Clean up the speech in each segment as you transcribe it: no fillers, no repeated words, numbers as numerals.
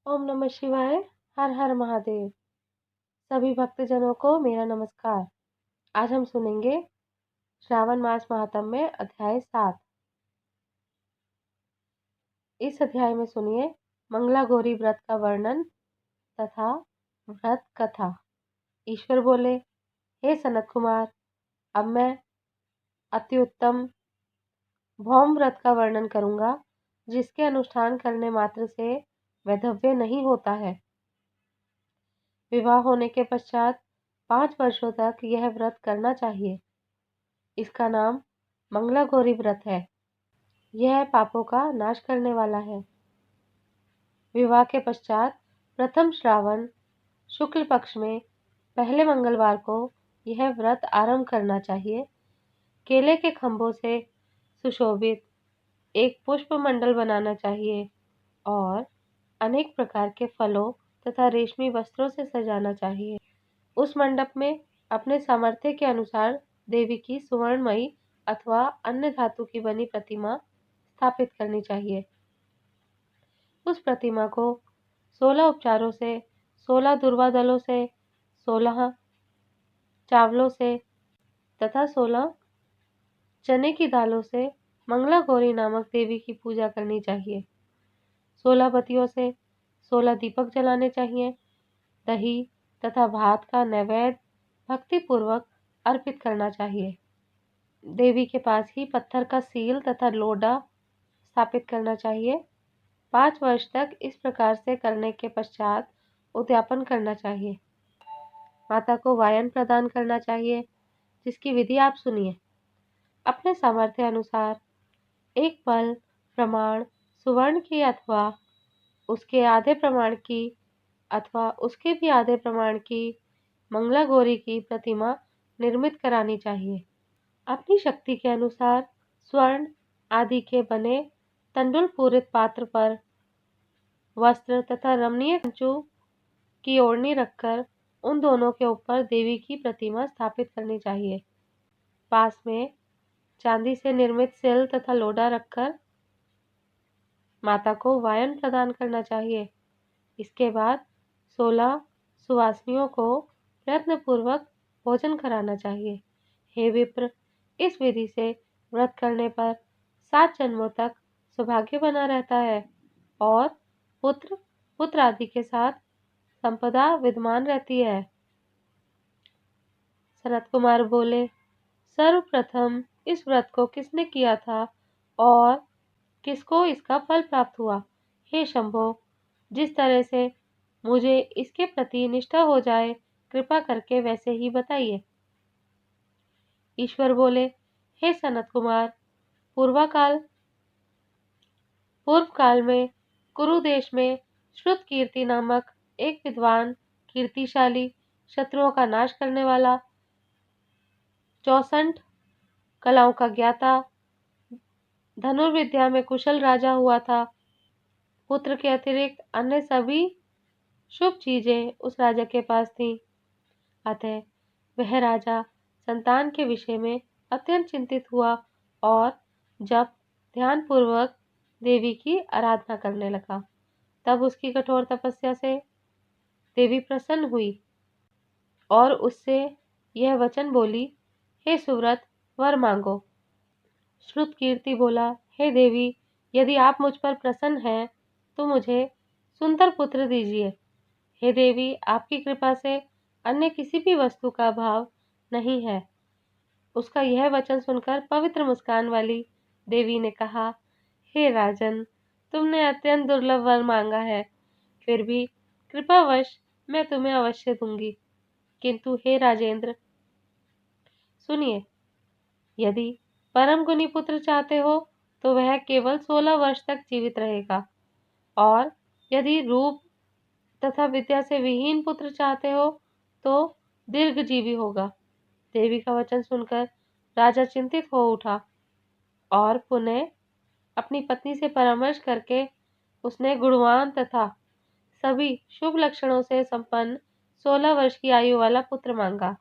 ओम नमः शिवाय। हर हर महादेव। सभी भक्तजनों को मेरा नमस्कार। आज हम सुनेंगे श्रावण मास महात्म्य अध्याय 7। इस अध्याय में सुनिए मंगला गौरी व्रत का वर्णन तथा व्रत कथा। ईश्वर बोले, हे सनत कुमार, अब मैं अति उत्तम भौम व्रत का वर्णन करूंगा, जिसके अनुष्ठान करने मात्र से वैधव्य नहीं होता है। विवाह होने के पश्चात 5 वर्षों तक यह व्रत करना चाहिए। इसका नाम मंगला गौरी व्रत है। यह पापों का नाश करने वाला है। विवाह के पश्चात प्रथम श्रावण शुक्ल पक्ष में पहले मंगलवार को यह व्रत आरंभ करना चाहिए। केले के खंभों से सुशोभित एक पुष्प मंडल बनाना चाहिए और अनेक प्रकार के फलों तथा रेशमी वस्त्रों से सजाना चाहिए। उस मंडप में अपने सामर्थ्य के अनुसार देवी की सुवर्णमयी अथवा अन्य धातु की बनी प्रतिमा स्थापित करनी चाहिए। उस प्रतिमा को 16 उपचारों से, 16 दुर्वा दलों से, 16 चावलों से तथा 16 चने की दालों से मंगला गौरी नामक देवी की पूजा करनी चाहिए। 16 बत्तियों से 16 दीपक जलाने चाहिए। दही तथा भात का नैवेद्य भक्ति पूर्वक अर्पित करना चाहिए। देवी के पास ही पत्थर का सील तथा लोडा स्थापित करना चाहिए। 5 वर्ष तक इस प्रकार से करने के पश्चात उद्यापन करना चाहिए। माता को वायन प्रदान करना चाहिए, जिसकी विधि आप सुनिए। अपने सामर्थ्य अनुसार एक पल प्रमाण सुवर्ण की अथवा उसके आधे प्रमाण की अथवा उसके भी आधे प्रमाण की मंगला गौरी की प्रतिमा निर्मित करानी चाहिए। अपनी शक्ति के अनुसार स्वर्ण आदि के बने तंडुल पूरित पात्र पर वस्त्र तथा रमणीय कंचू की ओढ़नी रखकर उन दोनों के ऊपर देवी की प्रतिमा स्थापित करनी चाहिए। पास में चांदी से निर्मित सिल तथा लोडा रखकर माता को वायन प्रदान करना चाहिए। इसके बाद 16 सुवासिनियों को प्रयत्नपूर्वक भोजन कराना चाहिए। हे विप्र, इस विधि से व्रत करने पर 7 जन्मों तक सौभाग्य बना रहता है और पुत्र पुत्र आदि के साथ संपदा विद्यमान रहती है। सनत कुमार बोले, सर्वप्रथम इस व्रत को किसने किया था और किसको इसका फल प्राप्त हुआ? हे शंभो, जिस तरह से मुझे इसके प्रति निष्ठा हो जाए, कृपा करके वैसे ही बताइए। ईश्वर बोले, हे सनत कुमार, पूर्व काल में कुरु देश में श्रुत कीर्ति नामक एक विद्वान, कीर्तिशाली, शत्रुओं का नाश करने वाला, 64 कलाओं का ज्ञाता, धनुर्विद्या में कुशल राजा हुआ था। पुत्र के अतिरिक्त अन्य सभी शुभ चीजें उस राजा के पास थीं। अतः वह राजा संतान के विषय में अत्यंत चिंतित हुआ और जब ध्यानपूर्वक देवी की आराधना करने लगा, तब उसकी कठोर तपस्या से देवी प्रसन्न हुई और उससे यह वचन बोली, हे सुव्रत, वर मांगो। श्रुत कीर्ति बोला, हे देवी, यदि आप मुझ पर प्रसन्न हैं तो मुझे सुंदर पुत्र दीजिए। हे देवी, आपकी कृपा से अन्य किसी भी वस्तु का अभाव नहीं है। उसका यह वचन सुनकर पवित्र मुस्कान वाली देवी ने कहा, हे राजन, तुमने अत्यंत दुर्लभ वर मांगा है, फिर भी कृपावश मैं तुम्हें अवश्य दूंगी। किंतु हे राजेंद्र, सुनिए, यदि परम गुणी पुत्र चाहते हो तो वह केवल 16 वर्ष तक जीवित रहेगा, और यदि रूप तथा विद्या से विहीन पुत्र चाहते हो तो दीर्घजीवी होगा। देवी का वचन सुनकर राजा चिंतित हो उठा और पुनः अपनी पत्नी से परामर्श करके उसने गुणवान तथा सभी शुभ लक्षणों से संपन्न 16 वर्ष की आयु वाला पुत्र मांगा।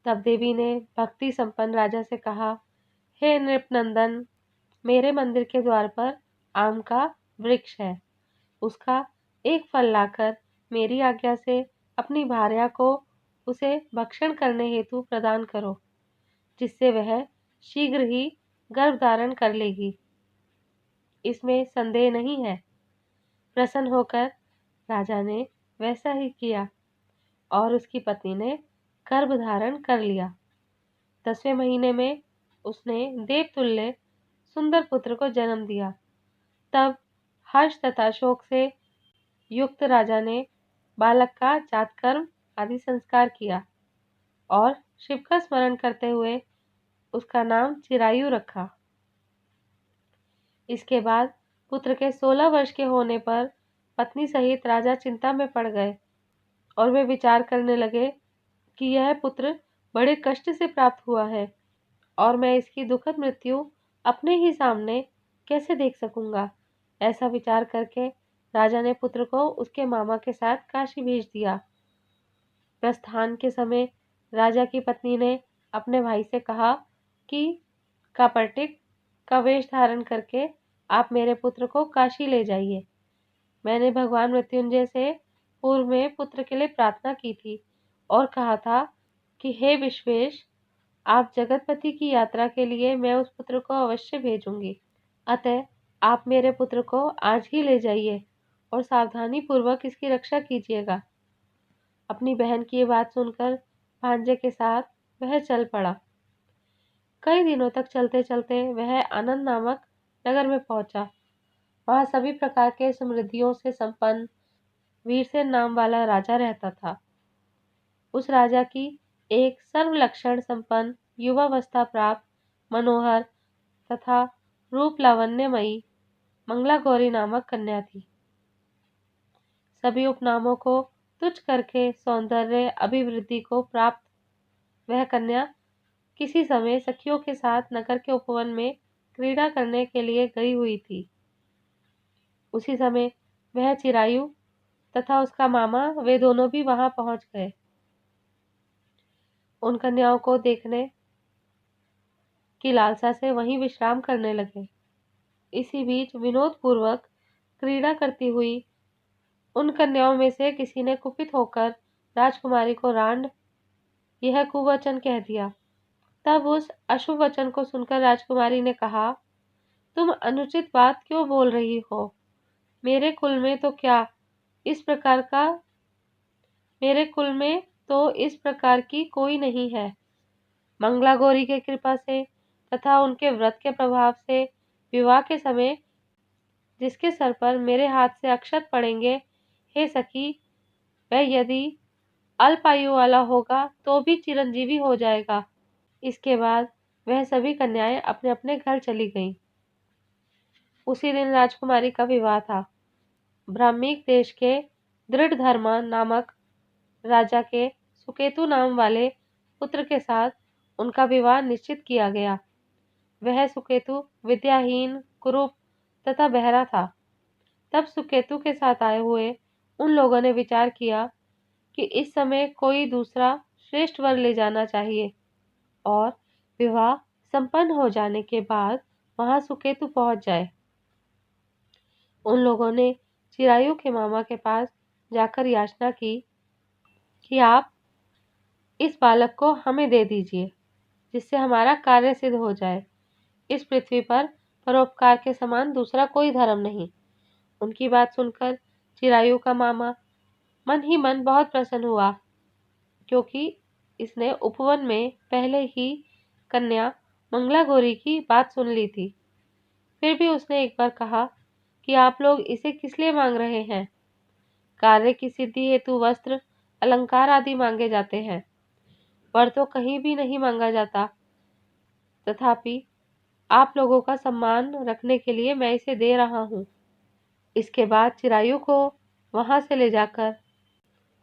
तब देवी ने भक्ति संपन्न राजा से कहा, हे नृपनंदन, मेरे मंदिर के द्वार पर आम का वृक्ष है। उसका एक फल लाकर मेरी आज्ञा से अपनी भार्या को उसे भक्षण करने हेतु प्रदान करो, जिससे वह शीघ्र ही गर्भ धारण कर लेगी। इसमें संदेह नहीं है। प्रसन्न होकर राजा ने वैसा ही किया और उसकी पत्नी ने गर्भ धारण कर लिया। 10वें महीने में उसने देवतुल्य सुंदर पुत्र को जन्म दिया। तब हर्ष तथा शोक से युक्त राजा ने बालक का जातकर्म आदि संस्कार किया और शिव का स्मरण करते हुए उसका नाम चिरायु रखा। इसके बाद पुत्र के 16 वर्ष के होने पर पत्नी सहित राजा चिंता में पड़ गए और वे विचार करने लगे कि यह पुत्र बड़े कष्ट से प्राप्त हुआ है और मैं इसकी दुखद मृत्यु अपने ही सामने कैसे देख सकूंगा। ऐसा विचार करके राजा ने पुत्र को उसके मामा के साथ काशी भेज दिया। प्रस्थान के समय राजा की पत्नी ने अपने भाई से कहा कि कपटिक का वेश धारण करके आप मेरे पुत्र को काशी ले जाइए। मैंने भगवान मृत्युंजय से पूर्व में पुत्र के लिए प्रार्थना की थी और कहा था कि हे विश्वेश, आप जगतपति की यात्रा के लिए मैं उस पुत्र को अवश्य भेजूंगी। अतः आप मेरे पुत्र को आज ही ले जाइए और सावधानी पूर्वक इसकी रक्षा कीजिएगा। अपनी बहन की ये बात सुनकर भांजे के साथ वह चल पड़ा। कई दिनों तक चलते चलते वह आनंद नामक नगर में पहुंचा। वहां सभी प्रकार के समृद्धियों से संपन्न वीरसेन नाम वाला राजा रहता था। उस राजा की एक सर्वलक्षण संपन्न युवावस्था प्राप्त मनोहर तथा रूप लावण्यमयी मंगला गौरी नामक कन्या थी। सभी उपनामों को तुच्छ करके सौंदर्य अभिवृद्धि को प्राप्त वह कन्या किसी समय सखियों के साथ नगर के उपवन में क्रीड़ा करने के लिए गई हुई थी। उसी समय वह चिरायु तथा उसका मामा वे दोनों भी वहां पहुंच गए। उन कन्याओं को देखने की लालसा से वहीं विश्राम करने लगे। इसी बीच विनोद पूर्वक क्रीड़ा करती हुई उन कन्याओं में से किसी ने कुपित होकर राजकुमारी को रांड यह कुवचन कह दिया। तब उस अशुभ वचन को सुनकर राजकुमारी ने कहा, तुम अनुचित बात क्यों बोल रही हो? मेरे कुल में तो इस प्रकार का मेरे कुल में तो इस प्रकार की कोई नहीं है। मंगला गौरी के कृपा से तथा उनके व्रत के प्रभाव से विवाह के समय जिसके सर पर मेरे हाथ से अक्षत पड़ेंगे, हे सखी, वह यदि अल्पायु वाला होगा तो भी चिरंजीवी हो जाएगा। इसके बाद वह सभी कन्याएं अपने अपने घर चली गईं। उसी दिन राजकुमारी का विवाह था। ब्राह्मीक देश के दृढ़धर्मा नामक राजा के सुकेतु नाम वाले पुत्र के साथ उनका विवाह निश्चित किया गया। वह सुकेतु विद्याहीन, कुरूप तथा बहरा था। तब सुकेतु के साथ आए हुए उन लोगों ने विचार किया कि इस समय कोई दूसरा श्रेष्ठ वर ले जाना चाहिए और विवाह संपन्न हो जाने के बाद वहां सुकेतु पहुंच जाए। उन लोगों ने चिरायु के मामा के पास जाकर याचना की कि आप इस बालक को हमें दे दीजिए, जिससे हमारा कार्य सिद्ध हो जाए। इस पृथ्वी पर परोपकार के समान दूसरा कोई धर्म नहीं। उनकी बात सुनकर चिरायु का मामा मन ही मन बहुत प्रसन्न हुआ, क्योंकि इसने उपवन में पहले ही कन्या मंगला गौरी की बात सुन ली थी। फिर भी उसने एक बार कहा कि आप लोग इसे किस लिए मांग रहे हैं? कार्य की सिद्धि हेतु वस्त्र, अलंकार आदि मांगे जाते हैं, वर तो कहीं भी नहीं मांगा जाता। तथापि आप लोगों का सम्मान रखने के लिए मैं इसे दे रहा हूँ। इसके बाद चिरायु को वहां से ले जाकर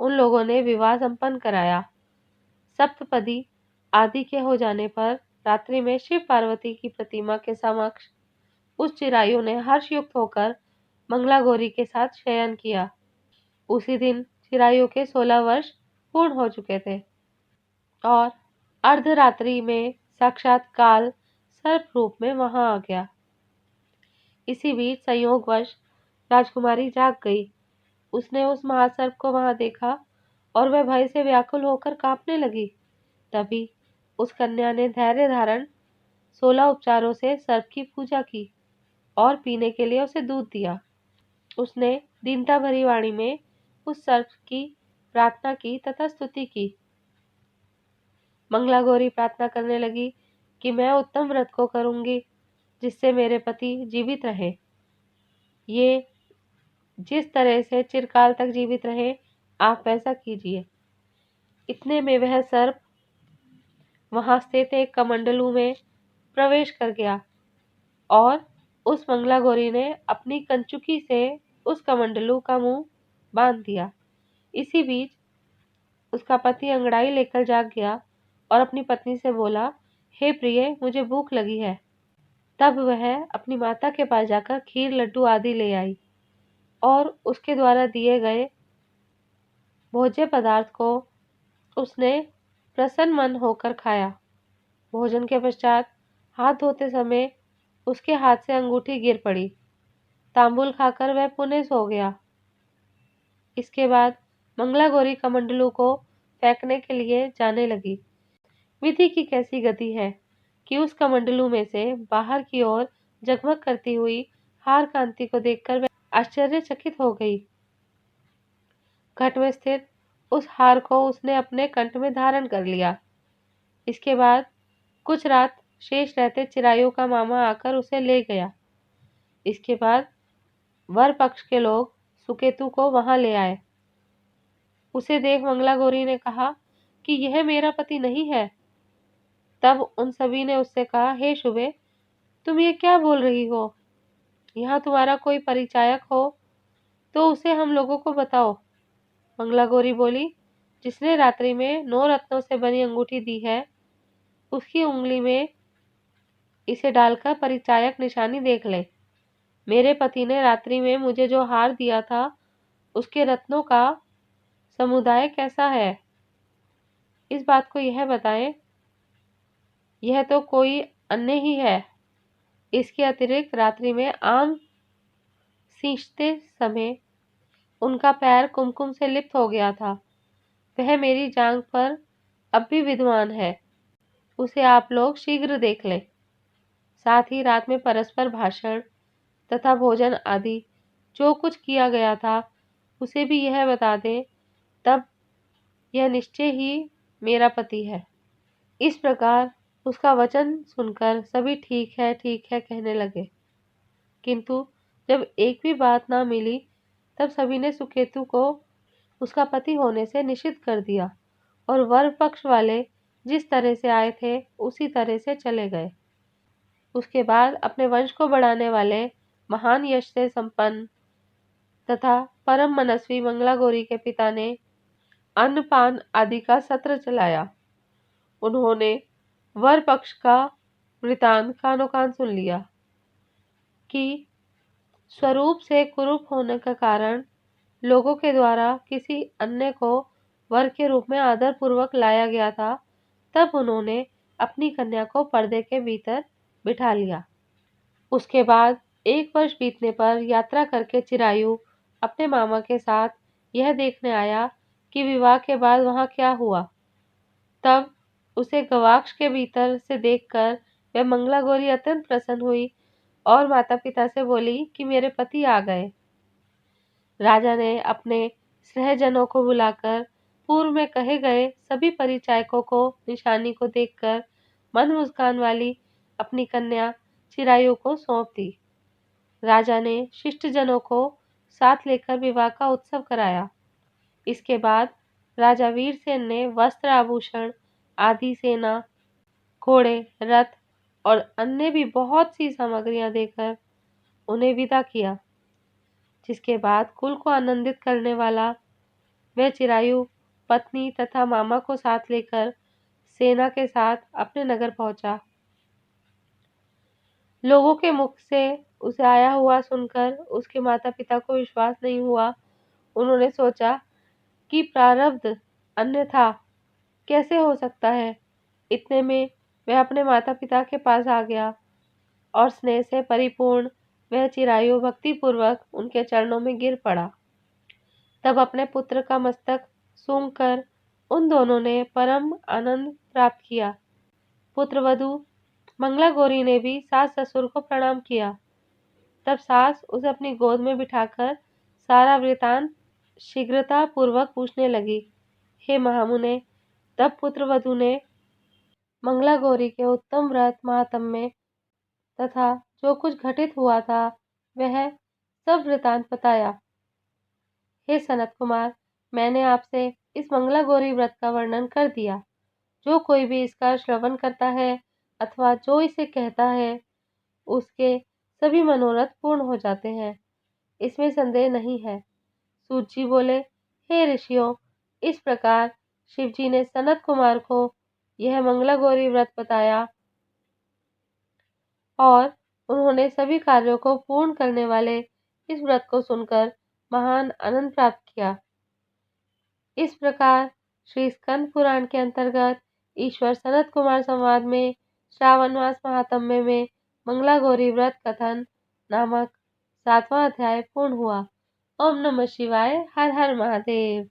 उन लोगों ने विवाह संपन्न कराया। सप्तपदी आदि के हो जाने पर रात्रि में शिव पार्वती की प्रतिमा के समक्ष उस चिरायु ने हर्षयुक्त होकर मंगला गौरी के साथ शयन किया। उसी दिन चिरायु के 16 वर्ष पूर्ण हो चुके थे और अर्धरात्रि में साक्षात काल सर्प रूप में वहां आ गया। इसी बीच संयोगवश राजकुमारी जाग गई। उसने उस महासर्प को वहां देखा और वह भय से व्याकुल होकर कांपने लगी। तभी उस कन्या ने धैर्य धारण 16 उपचारों से सर्प की पूजा की और पीने के लिए उसे दूध दिया। उसने दीनता भरी वाणी में उस सर्प की प्रार्थना की तथा स्तुति की। मंगला गौरी प्रार्थना करने लगी कि मैं उत्तम व्रत को करूंगी जिससे मेरे पति जीवित रहे। ये जिस तरह से चिरकाल तक जीवित रहे, आप वैसा कीजिए। इतने में वह सर्प वहां स्थित एक कमंडलू में प्रवेश कर गया और उस मंगला गौरी ने अपनी कंचुकी से उस कमंडलू का मुंह बांध दिया। इसी बीच उसका पति अंगड़ाई लेकर जाग गया और अपनी पत्नी से बोला, हे प्रिय, मुझे भूख लगी है। तब वह अपनी माता के पास जाकर खीर, लड्डू आदि ले आई और उसके द्वारा दिए गए भोज्य पदार्थ को उसने प्रसन्न मन होकर खाया। भोजन के पश्चात हाथ धोते समय उसके हाथ से अंगूठी गिर पड़ी। तांबुल खाकर वह पुनः सो गया। इसके बाद मंगला गौरी कमंडलू को फेंकने के लिए जाने लगी। विधि की कैसी गति है कि उस कमंडलू में से बाहर की ओर जगमग करती हुई हार कांति को देखकर वह आश्चर्यचकित हो गई। घट में स्थित उस हार को उसने अपने कंठ में धारण कर लिया। इसके बाद कुछ रात शेष रहते चिरायु का मामा आकर उसे ले गया। इसके बाद वर पक्ष के लोग सुकेतु को वहां ले आए। उसे देख मंगला गौरी ने कहा कि यह मेरा पति नहीं है। तब उन सभी ने उससे कहा, हे शुभे, तुम ये क्या बोल रही हो? यहाँ तुम्हारा कोई परिचायक हो तो उसे हम लोगों को बताओ। मंगला गौरी बोली, जिसने रात्रि में 9 रत्नों से बनी अंगूठी दी है, उसकी उंगली में इसे डालकर परिचायक निशानी देख ले। मेरे पति ने रात्रि में मुझे जो हार दिया था, उसके रत्नों का समुदाय कैसा है, इस बात को यह बताएं। यह तो कोई अन्य ही है। इसके अतिरिक्त रात्रि में आम सींचते समय उनका पैर कुमकुम से लिप्त हो गया था। वह मेरी जांघ पर अब भी विद्यमान है। उसे आप लोग शीघ्र देख लें। साथ ही रात में परस्पर भाषण तथा भोजन आदि जो कुछ किया गया था, उसे भी यह बता दें। तब यह निश्चय ही मेरा पति है। इस प्रकार उसका वचन सुनकर सभी ठीक है कहने लगे। किंतु जब एक भी बात ना मिली, तब सभी ने सुकेतु को उसका पति होने से निषिद्ध कर दिया और वर पक्ष वाले जिस तरह से आए थे उसी तरह से चले गए। उसके बाद अपने वंश को बढ़ाने वाले महान यश से संपन्न तथा परम मनस्वी मंगला गौरी के पिता ने अन्नपान आदि का सत्र चलाया। उन्होंने वर पक्ष का वृतांत कानो कान सुन लिया कि स्वरूप से कुरूप होने का कारण लोगों के द्वारा किसी अन्य को वर के रूप में आदर पूर्वक लाया गया था। तब उन्होंने अपनी कन्या को पर्दे के भीतर बिठा लिया। उसके बाद 1 वर्ष बीतने पर यात्रा करके चिरायु अपने मामा के साथ यह देखने आया कि विवाह के बाद वहां क्या हुआ। तब उसे गवाक्ष के भीतर से देखकर वह मंगला गौरी अत्यंत प्रसन्न हुई और माता पिता से बोली कि मेरे पति आ गए। राजा ने अपने सहजनों को बुलाकर पूर्व में कहे गए सभी परिचायकों को निशानी को देखकर मंद मुस्कान वाली अपनी कन्या चिरायु को सौंप दी। राजा ने शिष्टजनों को साथ लेकर विवाह का उत्सव कराया। इसके बाद राजा वीरसेन ने वस्त्र, आभूषण आदि, सेना, घोड़े, रथ और अन्य भी बहुत सी सामग्रियां देकर उन्हें विदा किया। जिसके बाद कुल को आनंदित करने वाला वह चिरायु पत्नी तथा मामा को साथ लेकर सेना के साथ अपने नगर पहुंचा। लोगों के मुख से उसे आया हुआ सुनकर उसके माता पिता को विश्वास नहीं हुआ। उन्होंने सोचा कि प्रारब्ध अन्यथा कैसे हो सकता है। इतने में वह अपने माता पिता के पास आ गया और स्नेह से परिपूर्ण वह चिरायु भक्ति पूर्वक उनके चरणों में गिर पड़ा। तब अपने पुत्र का मस्तक सूंघकर उन दोनों ने परम आनंद प्राप्त किया। पुत्रवधू मंगला गौरी ने भी सास ससुर को प्रणाम किया। तब सास उसे अपनी गोद में बिठाकर सारा वृतांत शीघ्रता पूर्वक पूछने लगी। हे महामुने, तब पुत्रवधू ने मंगला गौरी के उत्तम व्रत महात्म्य तथा जो कुछ घटित हुआ था वह सब वृतांत बताया। हे सनत कुमार, मैंने आपसे इस मंगला गौरी व्रत का वर्णन कर दिया। जो कोई भी इसका श्रवण करता है अथवा जो इसे कहता है उसके सभी मनोरथ पूर्ण हो जाते हैं, इसमें संदेह नहीं है। सूत जी बोले, हे ऋषियों, इस प्रकार शिवजी ने सनत कुमार को यह मंगला गौरी व्रत बताया और उन्होंने सभी कार्यों को पूर्ण करने वाले इस व्रत को सुनकर महान आनंद प्राप्त किया। इस प्रकार श्री स्कंद पुराण के अंतर्गत ईश्वर सनत कुमार संवाद में श्रावण मास महात्म्य में मंगला गौरी व्रत कथन नामक 7वां अध्याय पूर्ण हुआ। ओम नमः शिवाय। हर हर महादेव।